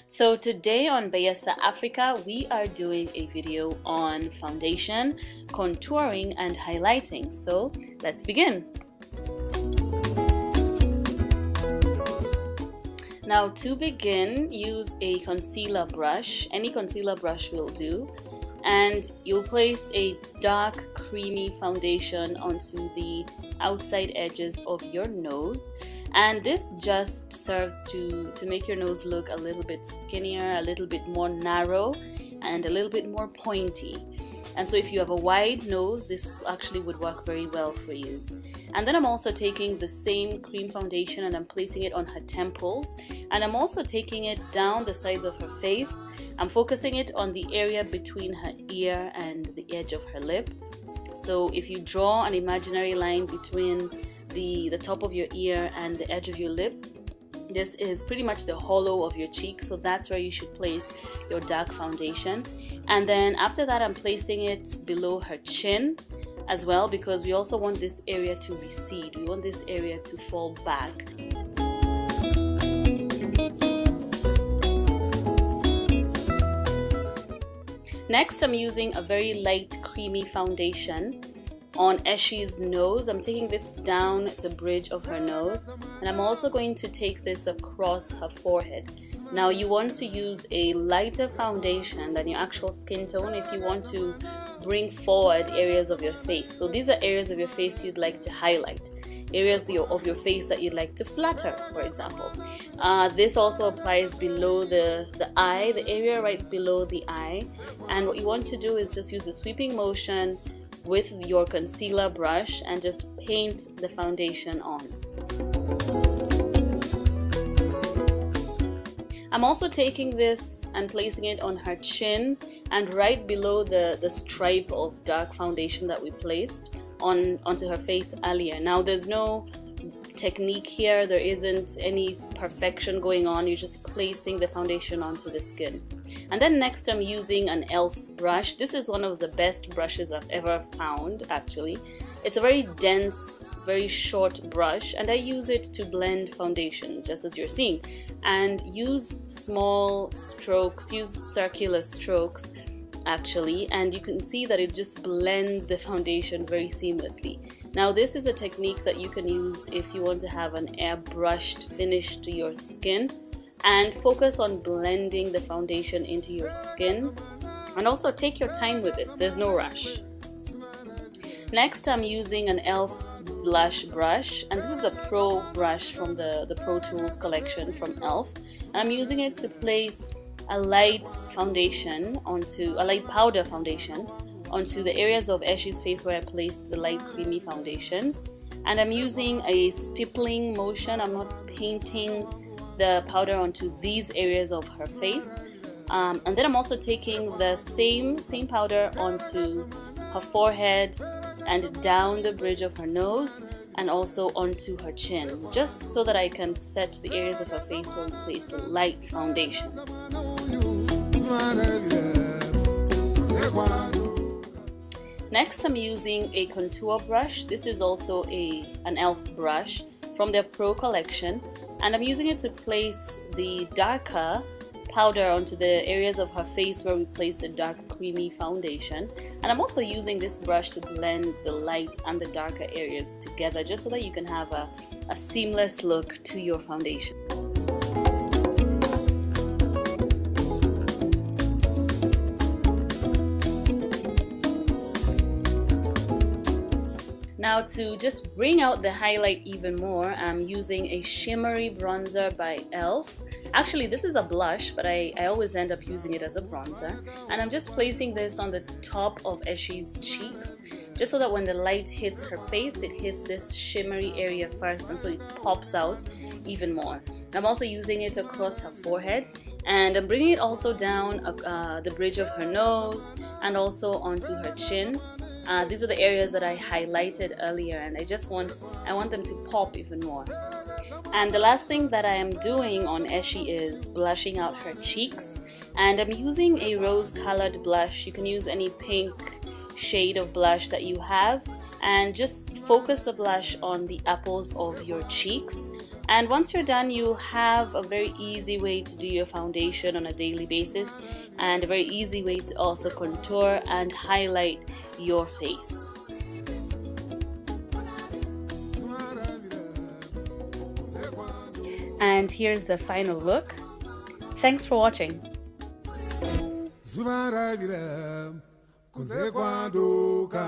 So today on Bayesa Africa, we are doing a video on foundation, contouring and highlighting. So let's begin. Now to begin, use a concealer brush. Any concealer brush will do. And you'll place a dark creamy foundation onto the outside edges of your nose, and this just serves to make your nose look a little bit skinnier, a little bit more narrow, and a little bit more pointy. And so if you have a wide nose, this actually would work very well for you. And then I'm also taking the same cream foundation and I'm placing it on her temples, and I'm also taking it down the sides of her face. I'm focusing it on the area between her ear and the edge of her lip. So if you draw an imaginary line between the top of your ear and the edge of your lip, this is pretty much the hollow of your cheek, so that's where you should place your dark foundation. And then after that, I'm placing it below her chin as well, because we also want this area to recede. We want this area to fall back. Next, I'm using a very light creamy foundation on Eshi's nose. I'm taking this down the bridge of her nose, and I'm also going to take this across her forehead. Now you want to use a lighter foundation than your actual skin tone if you want to bring forward areas of your face. So these are areas of your face you'd like to highlight, areas of your face that you'd like to flatter, for example. This also applies below the eye, the area right below the eye. And what you want to do is just use a sweeping motion with your concealer brush and just paint the foundation on. I'm also taking this and placing it on her chin and right below the stripe of dark foundation that we placed onto her face earlier. Now there's no technique here, there isn't any perfection going on, you're just placing the foundation onto the skin. And then next I'm using an e.l.f. brush. This is one of the best brushes I've ever found actually. It's a very dense, very short brush, and I use it to blend foundation just as you're seeing, and use small strokes, use circular strokes actually, and you can see that it just blends the foundation very seamlessly. Now this is a technique that you can use if you want to have an airbrushed finish to your skin, and focus on blending the foundation into your skin, and also take your time with this, there's no rush. Next I'm using an e.l.f. blush brush, and this is a Pro brush from the Pro Tools collection from e.l.f. and I'm using it to place a light foundation onto a light powder foundation onto the areas of Eshi's face where I placed the light creamy foundation, and I'm using a stippling motion. I'm not painting the powder onto these areas of her face, and then I'm also taking the same powder onto her forehead and down the bridge of her nose and also onto her chin, just so that I can set the areas of her face where we place the light foundation. Next I'm using a contour brush. This is also an e.l.f. brush from their Pro collection, and I'm using it to place the darker powder onto the areas of her face where we place the dark creamy foundation, and I'm also using this brush to blend the light and the darker areas together, just so that you can have a seamless look to your foundation. Now to just bring out the highlight even more, I'm using a shimmery bronzer by e.l.f. Actually this is a blush, but I always end up using it as a bronzer, and I'm just placing this on the top of Eshi's cheeks, just so that when the light hits her face, it hits this shimmery area first, and so it pops out even more. I'm also using it across her forehead, and I'm bringing it also down the bridge of her nose and also onto her chin. These are the areas that I highlighted earlier, and I want them to pop even more. And the last thing that I am doing on Eshi is blushing out her cheeks, and I'm using a rose colored blush. You can use any pink shade of blush that you have, and just focus the blush on the apples of your cheeks. And once you're done, you have a very easy way to do your foundation on a daily basis, and a very easy way to also contour and highlight your face. And here's the final look. Thanks for watching. Kunze kwaduka